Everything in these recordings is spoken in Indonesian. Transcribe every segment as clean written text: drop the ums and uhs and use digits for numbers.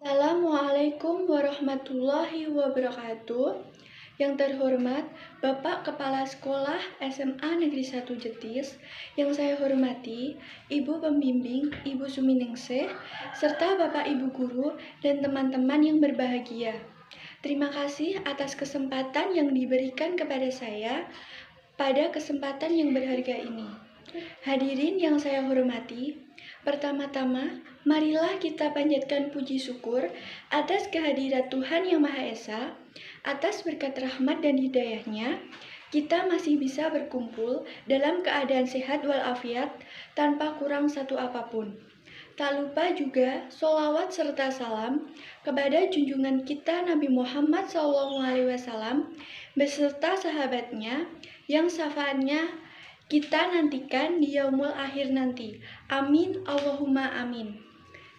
Assalamualaikum warahmatullahi wabarakatuh. Yang terhormat Bapak Kepala Sekolah SMA Negeri 1 Jetis, yang saya hormati Ibu Pembimbing Ibu Suminingsih, serta Bapak Ibu Guru dan teman-teman yang berbahagia. Terima kasih atas kesempatan yang diberikan kepada saya pada kesempatan yang berharga ini. Hadirin yang saya hormati, pertama-tama, marilah kita panjatkan puji syukur atas kehadirat Tuhan Yang Maha Esa, atas berkat rahmat dan hidayahnya, kita masih bisa berkumpul dalam keadaan sehat walafiat tanpa kurang satu apapun. Tak lupa juga sholawat serta salam kepada junjungan kita Nabi Muhammad SAW beserta sahabatnya yang syafaatnya kita nantikan di yaumul akhir nanti. Amin, Allahumma amin.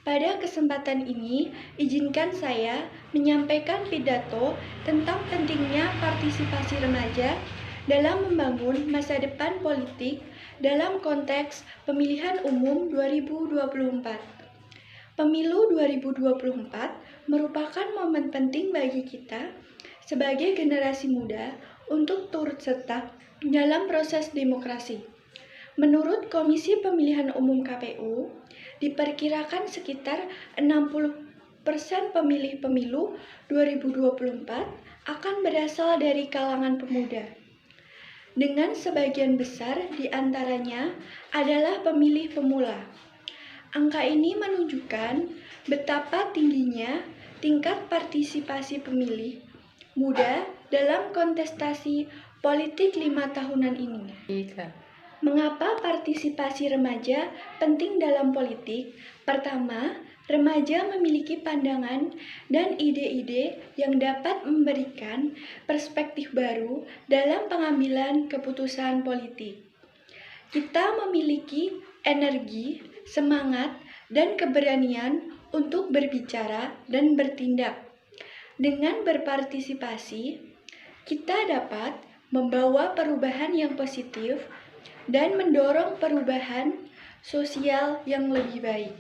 Pada kesempatan ini, izinkan saya menyampaikan pidato tentang pentingnya partisipasi remaja dalam membangun masa depan politik dalam konteks pemilihan umum 2024. Pemilu 2024 merupakan momen penting bagi kita sebagai generasi muda untuk turut serta dalam proses demokrasi. Menurut Komisi Pemilihan Umum KPU, diperkirakan sekitar 60% pemilih pemilu 2024 akan berasal dari kalangan pemuda. Dengan sebagian besar di antaranya adalah pemilih pemula. Angka ini menunjukkan betapa tingginya tingkat partisipasi pemilih muda dalam kontestasi politik 5 tahunan ini. Mengapa partisipasi remaja penting dalam politik? Pertama, remaja memiliki pandangan dan ide-ide yang dapat memberikan perspektif baru dalam pengambilan keputusan politik. Kita memiliki energi, semangat, dan keberanian untuk berbicara dan bertindak. Dengan berpartisipasi, kita dapat membawa perubahan yang positif dan mendorong perubahan sosial yang lebih baik.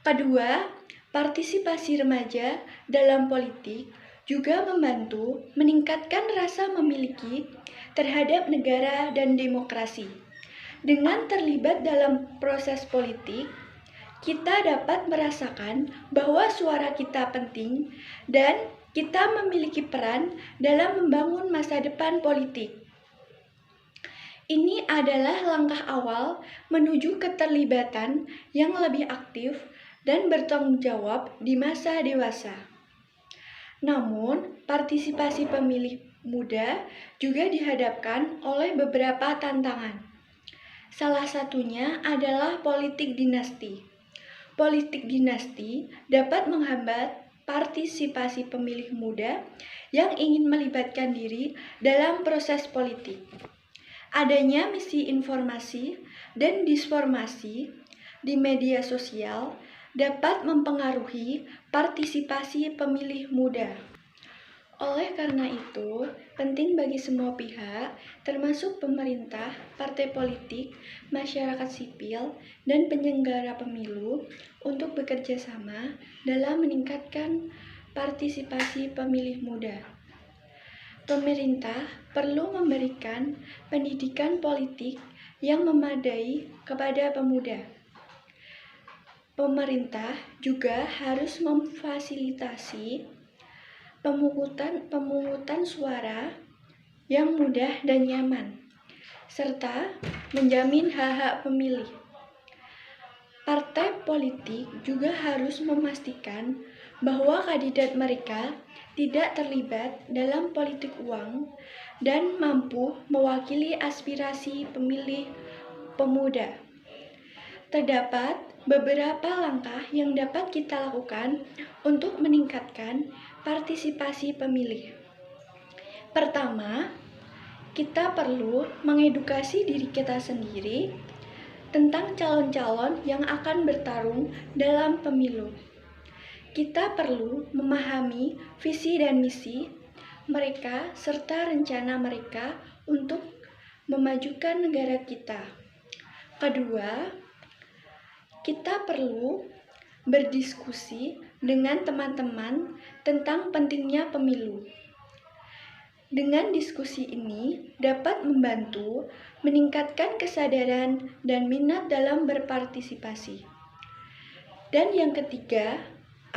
Kedua, partisipasi remaja dalam politik juga membantu meningkatkan rasa memiliki terhadap negara dan demokrasi. Dengan terlibat dalam proses politik, kita dapat merasakan bahwa suara kita penting dan kita memiliki peran dalam membangun masa depan politik. Ini adalah langkah awal menuju keterlibatan yang lebih aktif dan bertanggung jawab di masa dewasa. Namun, partisipasi pemilih muda juga dihadapkan oleh beberapa tantangan. Salah satunya adalah politik dinasti. Politik dinasti dapat menghambat partisipasi pemilih muda yang ingin melibatkan diri dalam proses politik. Adanya misi informasi dan disinformasi di media sosial dapat mempengaruhi partisipasi pemilih muda. Oleh karena itu, penting bagi semua pihak, termasuk pemerintah, partai politik, masyarakat sipil, dan penyelenggara pemilu, untuk bekerja sama dalam meningkatkan partisipasi pemilih muda. Pemerintah perlu memberikan pendidikan politik yang memadai kepada pemuda. Pemerintah juga harus memfasilitasi pemungutan suara yang mudah dan nyaman, serta menjamin hak-hak pemilih. Partai politik juga harus memastikan bahwa kandidat mereka tidak terlibat dalam politik uang dan mampu mewakili aspirasi pemilih pemuda. Terdapat beberapa langkah yang dapat kita lakukan untuk meningkatkan partisipasi pemilih. Pertama, kita perlu mengedukasi diri kita sendiri tentang calon-calon yang akan bertarung dalam pemilu. Kita perlu memahami visi dan misi mereka serta rencana mereka untuk memajukan negara kita. Kedua, kita perlu berdiskusi dengan teman-teman tentang pentingnya pemilu. Dengan diskusi ini dapat membantu meningkatkan kesadaran dan minat dalam berpartisipasi. Dan yang ketiga,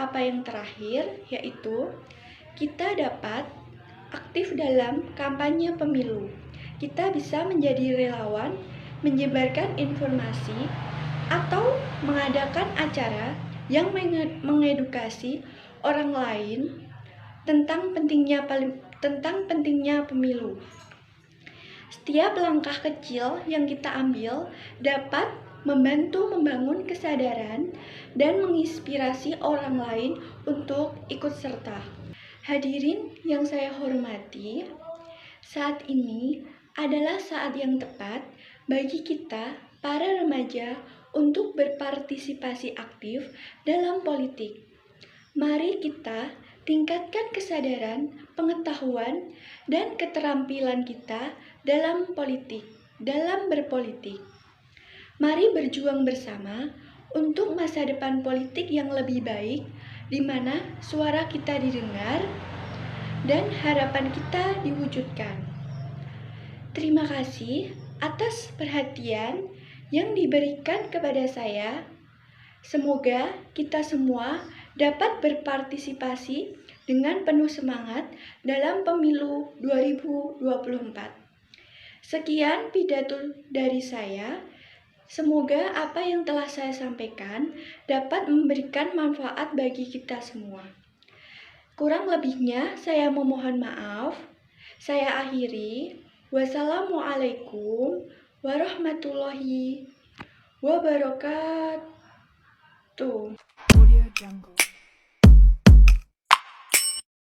yang terakhir, yaitu kita dapat aktif dalam kampanye pemilu. Kita bisa menjadi relawan, menyebarkan informasi, atau mengadakan acara yang mengedukasi orang lain tentang pentingnya pemilu. Setiap langkah kecil yang kita ambil dapat membantu membangun kesadaran dan menginspirasi orang lain untuk ikut serta. Hadirin yang saya hormati, saat ini adalah saat yang tepat bagi kita, para remaja, untuk berpartisipasi aktif dalam politik. Mari kita tingkatkan kesadaran, pengetahuan, dan keterampilan kita dalam berpolitik. Mari berjuang bersama untuk masa depan politik yang lebih baik, di mana suara kita didengar dan harapan kita diwujudkan. Terima kasih atas perhatian yang diberikan kepada saya. Semoga kita semua dapat berpartisipasi dengan penuh semangat dalam pemilu 2024. Sekian pidato dari saya. Semoga apa yang telah saya sampaikan dapat memberikan manfaat bagi kita semua. Kurang lebihnya saya memohon maaf. Saya akhiri. Wassalamualaikum warahmatullahi wabarakatuh. Audio Jungle.